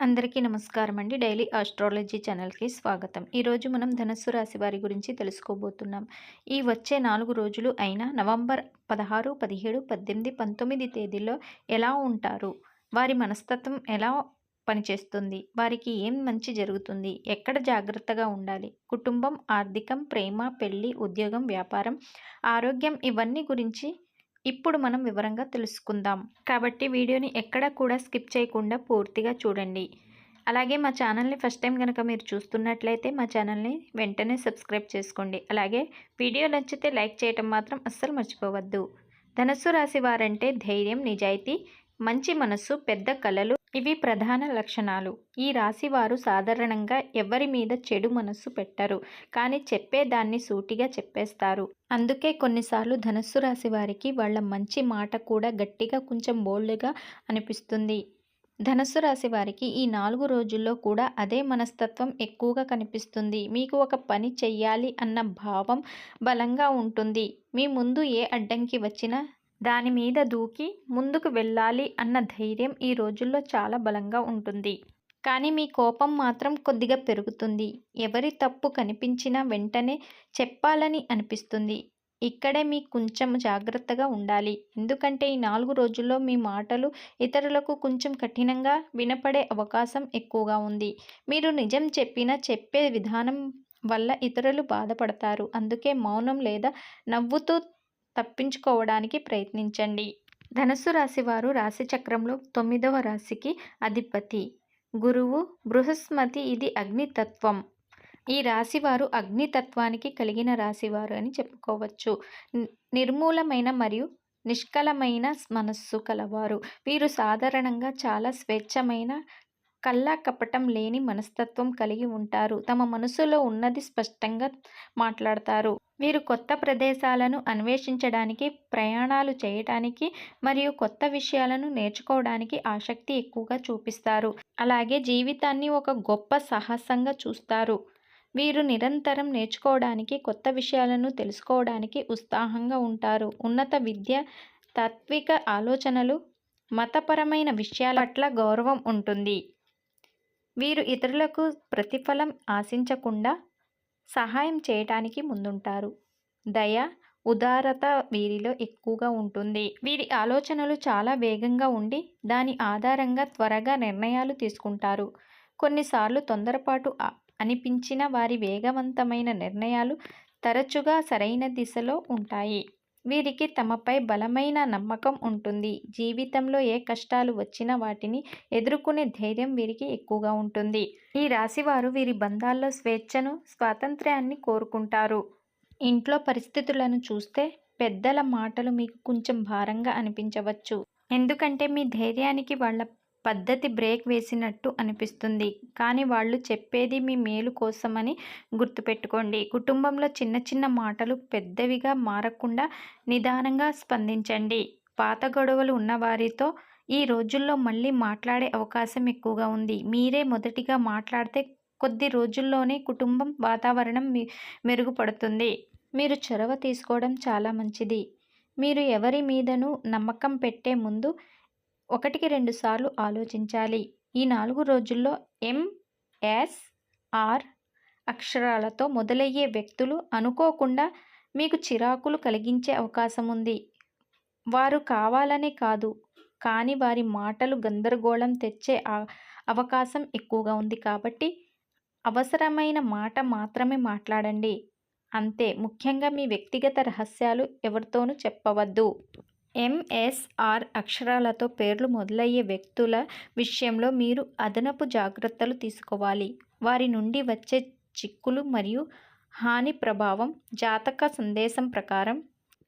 అందరికీ నమస్కారం అండి. డైలీ ఆస్ట్రాలజీ ఛానల్‌కి స్వాగతం. ఈరోజు మనం ధనస్సు రాశి వారి గురించి తెలుసుకోబోతున్నాం. ఈ వచ్చే 4 రోజులు అయిన నవంబర్ 16, 17, 18, 19 తేదీల్లో ఎలా ఉంటారు? వారి మనస్తత్వం ఎలా పనిచేస్తుంది? వారికి ఏం మంచి జరుగుతుంది? ఎక్కడ జాగ్రత్తగా ఉండాలి? కుటుంబం, ఆర్థికం, ప్రేమ, పెళ్లి, ఉద్యోగం, వ్యాపారం, ఆరోగ్యం ఇవన్నీ గురించి ఇప్పుడు మనం వివరంగా తెలుసుకుందాం. కాబట్టి వీడియోని ఎక్కడా కూడా స్కిప్ చేయకుండా పూర్తిగా చూడండి. అలాగే మా ఛానల్ని ఫస్ట్ టైం కనుక మీరు చూస్తున్నట్లయితే మా ఛానల్ని వెంటనే సబ్స్క్రైబ్ చేసుకోండి. అలాగే వీడియో నచ్చితే లైక్ చేయటం మాత్రం అస్సలు మర్చిపోవద్దు. ధనస్సు రాశి వారంటే ధైర్యం, నిజాయితీ, మంచి మనస్సు, పెద్ద కలలు ఇవి ప్రధాన లక్షణాలు. ఈ రాశి వారు సాధారణంగా ఎవరి మీద చెడు మనస్సు పెట్టరు, కానీ చెప్పేదాన్ని సూటిగా చెప్పేస్తారు. అందుకే కొన్నిసార్లు ధనస్సు రాశి వారికి వాళ్ళ మంచి మాట కూడా గట్టిగా కొంచెం బోల్డ్గా అనిపిస్తుంది. ధనస్సు రాశి వారికి ఈ 4 రోజుల్లో కూడా అదే మనస్తత్వం ఎక్కువగా కనిపిస్తుంది. మీకు ఒక పని చెయ్యాలి అన్న భావం బలంగా ఉంటుంది. మీ ముందు ఏ అడ్డంకి వచ్చినా దాని మీద దూకి ముందుకు వెళ్ళాలి అన్న ధైర్యం ఈ రోజుల్లో చాలా బలంగా ఉంటుంది. కానీ మీ కోపం మాత్రం కొద్దిగా పెరుగుతుంది. ఎవరి తప్పు కనిపించినా వెంటనే చెప్పాలని అనిపిస్తుంది. ఇక్కడే మీకు కొంచెం జాగ్రత్తగా ఉండాలి. ఎందుకంటే ఈ 4 రోజుల్లో మీ మాటలు ఇతరులకు కొంచెం కఠినంగా వినపడే అవకాశం ఎక్కువగా ఉంది. మీరు నిజం చెప్పినా చెప్పే విధానం వల్ల ఇతరులు బాధపడతారు. అందుకే మౌనం లేదా నవ్వుతూ తప్పించుకోవడానికి ప్రయత్నించండి. ధనస్సు రాశి వారు రాశి చక్రంలో 9వ రాశికి అధిపతి గురువు. బృహస్పతి ఇది అగ్నితత్వం. ఈ రాశివారు అగ్నితత్వానికి కలిగిన రాశివారు అని చెప్పుకోవచ్చు. నిర్మూలమైన మరియు నిష్కలమైన మనస్సు కలవారు. వీరు సాధారణంగా చాలా స్వేచ్ఛమైన, కల్లా కపటం లేని మనస్తత్వం కలిగి ఉంటారు. తమ మనసులో ఉన్నది స్పష్టంగా మాట్లాడతారు. వీరు కొత్త ప్రదేశాలను అన్వేషించడానికి, ప్రయాణాలు చేయటానికి మరియు కొత్త విషయాలను నేర్చుకోవడానికి ఆసక్తి ఎక్కువగా చూపిస్తారు. అలాగే జీవితాన్ని ఒక గొప్ప సాహసంగా చూస్తారు. వీరు నిరంతరం నేర్చుకోవడానికి, కొత్త విషయాలను తెలుసుకోవడానికి ఉత్సాహంగా ఉంటారు. ఉన్నత విద్య, తాత్విక ఆలోచనలు, మతపరమైన విషయాల పట్ల గౌరవం ఉంటుంది. వీరు ఇతరులకు ప్రతిఫలం ఆశించకుండా సహాయం చేయటానికి ముందుంటారు. దయ, ఉదారత వీరిలో ఎక్కువగా ఉంటుంది. వీరి ఆలోచనలు చాలా వేగంగా ఉండి దాని ఆధారంగా త్వరగా నిర్ణయాలు తీసుకుంటారు. కొన్నిసార్లు తొందరపాటు అనిపించిన వారి వేగవంతమైన నిర్ణయాలు తరచుగా సరైన దిశలో ఉంటాయి. వీరికి తమపై బలమైన నమ్మకం ఉంటుంది. జీవితంలో ఏ కష్టాలు వచ్చినా వాటిని ఎదుర్కొనే ధైర్యం వీరికి ఎక్కువగా ఉంటుంది. ఈ రాశివారు వీరి బంధాల్లో స్వేచ్ఛను, స్వాతంత్ర్యాన్ని కోరుకుంటారు. ఇంట్లో పరిస్థితులను చూస్తే పెద్దల మాటలు మీకు కొంచెం భారంగా అనిపించవచ్చు. ఎందుకంటే మీ ధైర్యానికి వాళ్ళ పద్ధతి బ్రేక్ వేసినట్టు అనిపిస్తుంది. కానీ వాళ్ళు చెప్పేది మీ మేలు కోసమని గుర్తుపెట్టుకోండి. కుటుంబంలో చిన్న చిన్న మాటలు పెద్దవిగా మారకుండా నిదానంగా స్పందించండి. పాత గొడవలు ఉన్నవారితో ఈ రోజుల్లో మళ్ళీ మాట్లాడే అవకాశం ఎక్కువగా ఉంది. మీరే మొదటిగా మాట్లాడితే కొద్ది రోజుల్లోనే కుటుంబం వాతావరణం మెరుగుపడుతుంది. మీరు చొరవ తీసుకోవడం చాలా మంచిది. మీరు ఎవరి మీదనూ నమ్మకం పెట్టే ముందు 1-2 సార్లు ఆలోచించాలి. ఈ 4 రోజుల్లో MSR అక్షరాలతో మొదలయ్యే వ్యక్తులు అనుకోకుండా మీకు చిరాకులు కలిగించే అవకాశం ఉంది. వారు కావాలనే కాదు, కానీ వారి మాటలు గందరగోళం తెచ్చే అవకాశం ఎక్కువగా ఉంది. కాబట్టి అవసరమైన మాట మాత్రమే మాట్లాడండి. అంతే. ముఖ్యంగా మీ వ్యక్తిగత రహస్యాలు ఎవరితోనూ చెప్పవద్దు. MSR అక్షరాలతో పేర్లు మొదలయ్యే వ్యక్తుల విషయంలో మీరు అదనపు జాగ్రత్తలు తీసుకోవాలి. వారి నుండి వచ్చే చిక్కులు మరియు హాని ప్రభావం జాతక సందేశం ప్రకారం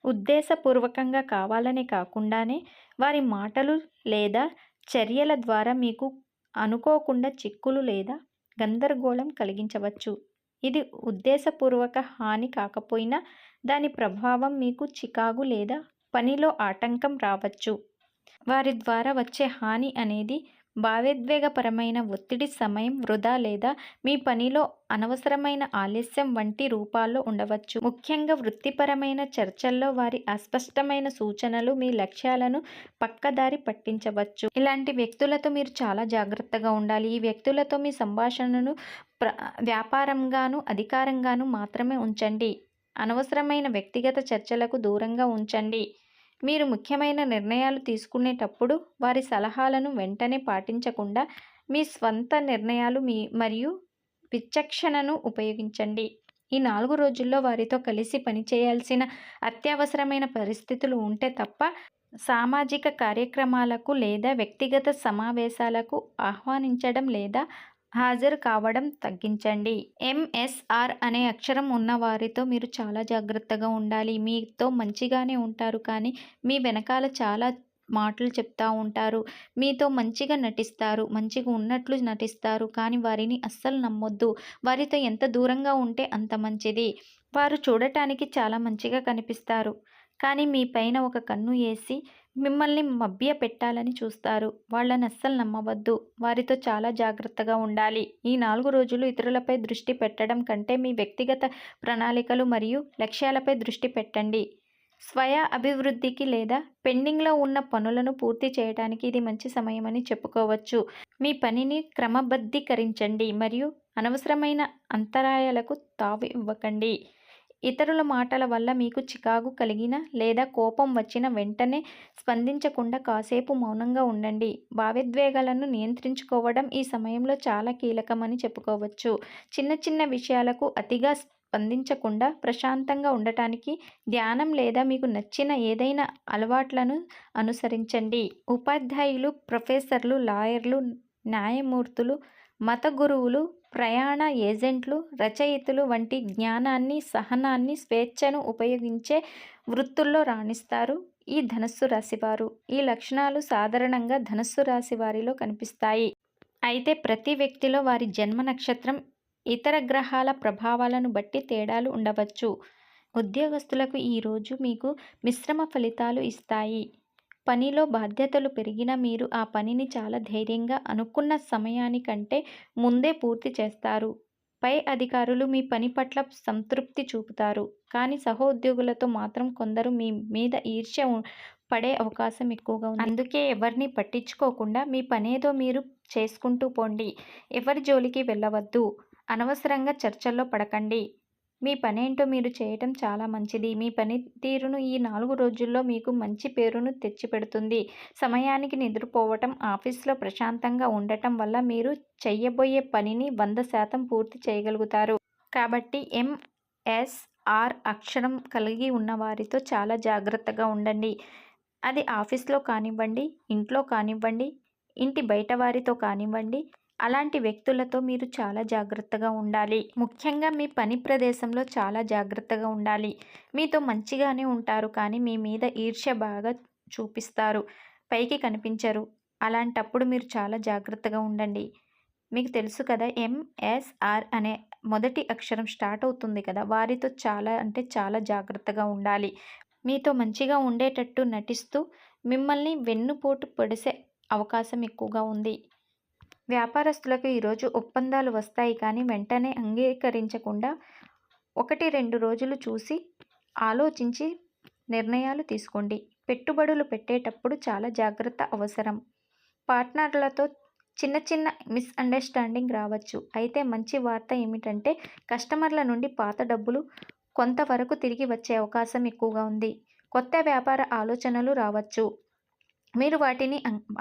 ఉద్దేశపూర్వకంగా కావాలనే కాకుండానే వారి మాటలు లేదా చర్యల ద్వారా మీకు అనుకోకుండా చిక్కులు లేదా గందరగోళం కలిగించవచ్చు. ఇది ఉద్దేశపూర్వక హాని కాకపోయినా దాని ప్రభావం మీకు చికాకు లేదా పనిలో ఆటంకం రావచ్చు. వారి ద్వారా వచ్చే హాని అనేది భావోద్వేగపరమైన ఒత్తిడి, సమయం వృధా లేదా మీ పనిలో అనవసరమైన ఆలస్యం వంటి రూపాల్లో ఉండవచ్చు. ముఖ్యంగా వృత్తిపరమైన చర్చల్లో వారి అస్పష్టమైన సూచనలు మీ లక్ష్యాలను పక్కదారి పట్టించవచ్చు. ఇలాంటి వ్యక్తులతో మీరు చాలా జాగ్రత్తగా ఉండాలి. ఈ వ్యక్తులతో మీ సంభాషణను వ్యాపారంగాను, అధికారంగాను మాత్రమే ఉంచండి. అనవసరమైన వ్యక్తిగత చర్చలకు దూరంగా ఉంచండి. మీరు ముఖ్యమైన నిర్ణయాలు తీసుకునేటప్పుడు వారి సలహాలను వెంటనే పాటించకుండా మీ స్వంత నిర్ణయాలు మరియు విచక్షణను ఉపయోగించండి. ఈ 4 రోజుల్లో వారితో కలిసి పనిచేయాల్సిన అత్యవసరమైన పరిస్థితులు ఉంటే తప్ప సామాజిక కార్యక్రమాలకు లేదా వ్యక్తిగత సమావేశాలకు ఆహ్వానించడం లేదా హాజరు కావడం తగ్గించండి. ఎంఎస్ఆర్ అనే అక్షరం ఉన్నవారితో మీరు చాలా జాగ్రత్తగా ఉండాలి. మీతో మంచిగానే ఉంటారు, కానీ మీ వెనకాల చాలా మాటలు చెప్తా ఉంటారు. మీతో మంచిగా నటిస్తారు, మంచిగా ఉన్నట్లు నటిస్తారు, కానీ వారిని అస్సలు నమ్మొద్దు. వారితో ఎంత దూరంగా ఉంటే అంత మంచిది. వారు చూడటానికి చాలా మంచిగా కనిపిస్తారు, కానీ మీ పైన ఒక కన్ను వేసి మిమ్మల్ని మభ్య పెట్టాలని చూస్తారు. వాళ్ళని అస్సలు నమ్మవద్దు. వారితో చాలా జాగ్రత్తగా ఉండాలి. ఈ 4 రోజులు ఇతరులపై దృష్టి పెట్టడం కంటే మీ వ్యక్తిగత ప్రణాళికలు మరియు లక్ష్యాలపై దృష్టి పెట్టండి. స్వయ అభివృద్ధికి లేదా పెండింగ్లో ఉన్న పనులను పూర్తి చేయడానికి ఇది మంచి సమయమని చెప్పుకోవచ్చు. మీ పనిని క్రమబద్ధీకరించండి మరియు అనవసరమైన అంతరాయాలకు తావు ఇవ్వకండి. ఇతరుల మాటల వల్ల మీకు చికాకు కలిగిన లేదా కోపం వచ్చిన వెంటనే స్పందించకుండా కాసేపు మౌనంగా ఉండండి. భావోద్వేగాలను నియంత్రించుకోవడం ఈ సమయంలో చాలా కీలకమని చెప్పుకోవచ్చు. చిన్న చిన్న విషయాలకు అతిగా స్పందించకుండా ప్రశాంతంగా ఉండటానికి ధ్యానం లేదా మీకు నచ్చిన ఏదైనా అలవాట్లను అనుసరించండి. ఉపాధ్యాయులు, ప్రొఫెసర్లు, లాయర్లు, న్యాయమూర్తులు, మత గురువులు, ప్రయాణ ఏజెంట్లు, రచయితలు వంటి జ్ఞానాన్ని, సహనాన్ని, స్వేచ్ఛను ఉపయోగించే వృత్తుల్లో రాణిస్తారు ఈ ధనస్సు రాశివారు. ఈ లక్షణాలు సాధారణంగా ధనస్సు రాశి వారిలో కనిపిస్తాయి. అయితే ప్రతి వ్యక్తిలో వారి జన్మ నక్షత్రం, ఇతర గ్రహాల ప్రభావాలను బట్టి తేడాలు ఉండవచ్చు. ఉద్యోగస్తులకు ఈరోజు మీకు మిశ్రమ ఫలితాలు ఇస్తాయి. పనిలో బాధ్యతలు పెరిగినా మీరు ఆ పనిని చాలా ధైర్యంగా అనుకున్న సమయానికంటే ముందే పూర్తి చేస్తారు. పై అధికారులు మీ పని పట్ల సంతృప్తి చూపుతారు, కానీ సహోద్యోగులతో మాత్రం కొందరు మీ మీద ఈర్ష్య పడే అవకాశం ఎక్కువగా ఉంది. అందుకే ఎవరిని పట్టించుకోకుండా మీ పనేదో మీరు చేసుకుంటూ పోండి. ఎవరి జోలికి వెళ్ళవద్దు. అనవసరంగా చర్చల్లో పడకండి. మీ పనేంటో మీరు చేయటం చాలా మంచిది. మీ పనితీరును ఈ 4 రోజుల్లో మీకు మంచి పేరును తెచ్చిపెడుతుంది. సమయానికి నిద్రపోవటం, ఆఫీసులో ప్రశాంతంగా ఉండటం వల్ల మీరు చెయ్యబోయే పనిని 100% పూర్తి చేయగలుగుతారు. కాబట్టి ఎంఎస్ఆర్ అక్షరం కలిగి ఉన్న వారితో చాలా జాగ్రత్తగా ఉండండి. అది ఆఫీస్లో కానివ్వండి, ఇంట్లో కానివ్వండి, ఇంటి బయట వారితో కానివ్వండి. అలాంటి వ్యక్తులతో మీరు చాలా జాగ్రత్తగా ఉండాలి. ముఖ్యంగా మీ పని ప్రదేశంలో చాలా జాగ్రత్తగా ఉండాలి. మీతో మంచిగానే ఉంటారు, కానీ మీ మీద ఈర్ష్య బాగా చూపిస్తారు, పైకి కనిపించరు. అలాంటప్పుడు మీరు చాలా జాగ్రత్తగా ఉండండి. మీకు తెలుసు కదా, ఎంఎస్ఆర్ అనే మొదటి అక్షరం స్టార్ట్ అవుతుంది కదా, వారితో చాలా అంటే చాలా జాగ్రత్తగా ఉండాలి. మీతో మంచిగా ఉండేటట్టు నటిస్తూ మిమ్మల్ని వెన్నుపోటు పొడిసే అవకాశం ఎక్కువగా ఉంది. వ్యాపారస్తులకు ఈరోజు ఒప్పందాలు వస్తాయి, కానీ వెంటనే అంగీకరించకుండా 1-2 రోజులు చూసి ఆలోచించి నిర్ణయాలు తీసుకోండి. పెట్టుబడులు పెట్టేటప్పుడు చాలా జాగ్రత్త అవసరం. పార్ట్నర్లతో చిన్న చిన్న మిస్అండర్స్టాండింగ్ రావచ్చు. అయితే మంచి వార్త ఏమిటంటే కస్టమర్ల నుండి పాత డబ్బులు కొంతవరకు తిరిగి వచ్చే అవకాశం ఎక్కువగా ఉంది. కొత్త వ్యాపార ఆలోచనలు రావచ్చు. మీరు వాటిని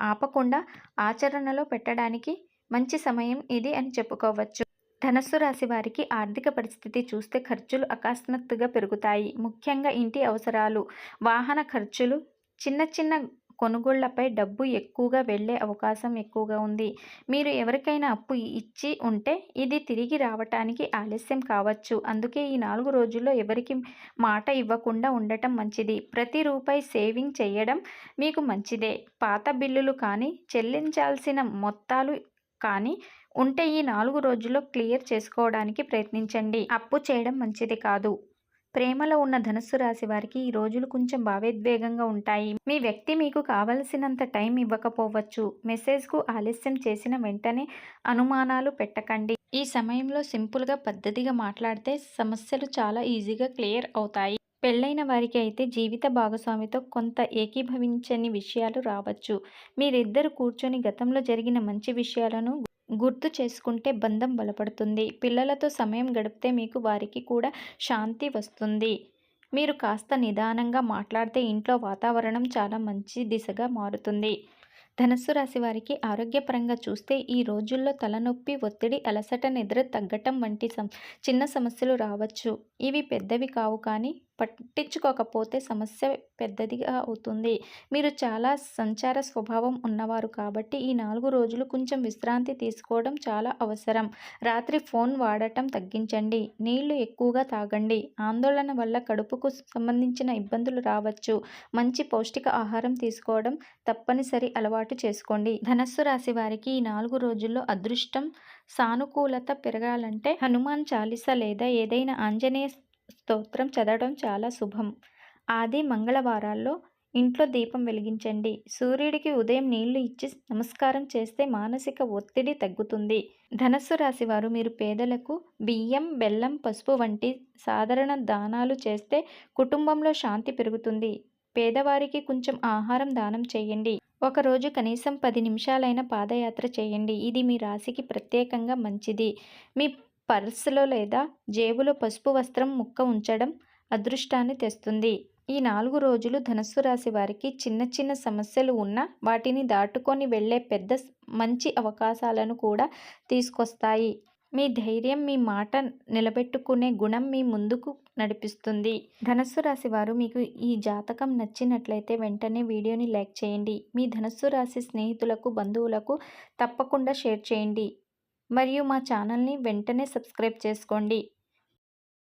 ఆపకుండా ఆచరణలో పెట్టడానికి మంచి సమయం ఇది అని చెప్పుకోవచ్చు. ధనస్సు రాశి వారికి ఆర్థిక పరిస్థితి చూస్తే ఖర్చులు అకస్మాత్తుగా పెరుగుతాయి. ముఖ్యంగా ఇంటి అవసరాలు, వాహన ఖర్చులు, చిన్న చిన్న కొనుగోళ్లపై డబ్బు ఎక్కువగా వెళ్లే అవకాశం ఎక్కువగా ఉంది. మీరు ఎవరికైనా అప్పు ఇచ్చి ఉంటే ఇది తిరిగి రావటానికి ఆలస్యం కావచ్చు. అందుకే ఈ 4 రోజుల్లో ఎవరికి మాట ఇవ్వకుండా ఉండటం మంచిది. ప్రతి రూపాయి సేవింగ్ చేయడం మీకు మంచిదే. పాత బిల్లులు కానీ, చెల్లించాల్సిన మొత్తాలు కానీ ఉంటే ఈ 4 రోజుల్లో క్లియర్ చేసుకోవడానికి ప్రయత్నించండి. అప్పు చేయడం మంచిది కాదు. ప్రేమలో ఉన్న ధనుస్సు రాశి వారికి ఈ రోజులు కొంచెం భావోద్వేగంగా ఉంటాయి. మీ వ్యక్తి మీకు కావలసినంత టైం ఇవ్వకపోవచ్చు. మెసేజ్‌కు ఆలస్యం చేసిన వెంటనే అనుమానాలు పెట్టకండి. ఈ సమయంలో సింపుల్‌గా, పద్ధతిగా మాట్లాడితే సమస్యలు చాలా ఈజీగా క్లియర్ అవుతాయి. పెళ్ళైన వారికి అయితే జీవిత భాగస్వామితో కొంత ఏకీభవించని విషయాలు రావచ్చు. మీరిద్దరు కూర్చొని గతంలో జరిగిన మంచి విషయాలను గుర్తు చేసుకుంటే బంధం బలపడుతుంది. పిల్లలతో సమయం గడిపితే మీకు వారికి కూడా శాంతి వస్తుంది. మీరు కాస్త నిదానంగా మాట్లాడితే ఇంట్లో వాతావరణం చాలా మంచి దిశగా మారుతుంది. ధనుస్సు రాశి వారికి ఆరోగ్యపరంగా చూస్తే ఈ రోజుల్లో తలనొప్పి, ఒత్తిడి, అలసట, నిద్ర తగ్గటం వంటి చిన్న సమస్యలు రావచ్చు. ఇవి పెద్దవి కావు, కానీ పట్టించుకోకపోతే సమస్య పెద్దదిగా అవుతుంది. మీరు చాలా సంచార స్వభావం ఉన్నవారు కాబట్టి ఈ 4 రోజులు కొంచెం విశ్రాంతి తీసుకోవడం చాలా అవసరం. రాత్రి ఫోన్ వాడటం తగ్గించండి. నీళ్లు ఎక్కువగా తాగండి. ఆందోళన వల్ల కడుపుకు సంబంధించిన ఇబ్బందులు రావచ్చు. మంచి పౌష్టిక ఆహారం తీసుకోవడం తప్పనిసరి అలవాటు చేసుకోండి. ధనస్సు రాశి వారికి ఈ 4 రోజుల్లో అదృష్టం, సానుకూలత పెరగాలంటే హనుమాన్ చాలీసా లేదా ఏదైనా ఆంజనేయ స్తోత్రం చదవడం చాలా శుభం. ఆది, మంగళవారాల్లో ఇంట్లో దీపం వెలిగించండి. సూర్యుడికి ఉదయం నీళ్లు ఇచ్చి నమస్కారం చేస్తే మానసిక ఒత్తిడి తగ్గుతుంది. ధనస్సు రాశి వారు మీరు పేదలకు బియ్యం, బెల్లం, పసుపు వంటి సాధారణ దానాలు చేస్తే కుటుంబంలో శాంతి పెరుగుతుంది. పేదవారికి కొంచెం ఆహారం దానం చేయండి. ఒకరోజు కనీసం 10 నిమిషాలైనా పాదయాత్ర చేయండి. ఇది మీ రాశికి ప్రత్యేకంగా మంచిది. మీ పర్సులో లేదా జేబులో పసుపు వస్త్రం ముక్క ఉంచడం అదృష్టాన్ని తెస్తుంది. ఈ 4 రోజులు ధనుస్సు రాశి వారికి చిన్న చిన్న సమస్యలు ఉన్నా వాటిని దాటుకొని వెళ్ళే పెద్ద మంచి అవకాశాలను కూడా తీసుకొస్తాయి. మీ ధైర్యం, మీ మాట నిలబెట్టుకునే గుణం మీ ముందుకు నడిపిస్తుంది. ధనుస్సు రాశి వారు మీకు ఈ జాతకం నచ్చినట్లయితే వెంటనే వీడియోని లైక్ చేయండి. మీ ధనుస్సు రాశి స్నేహితులకు, బంధువులకు తప్పకుండా షేర్ చేయండి. మరియు మా ఛానల్ని వెంటనే సబ్స్క్రైబ్ చేసుకోండి.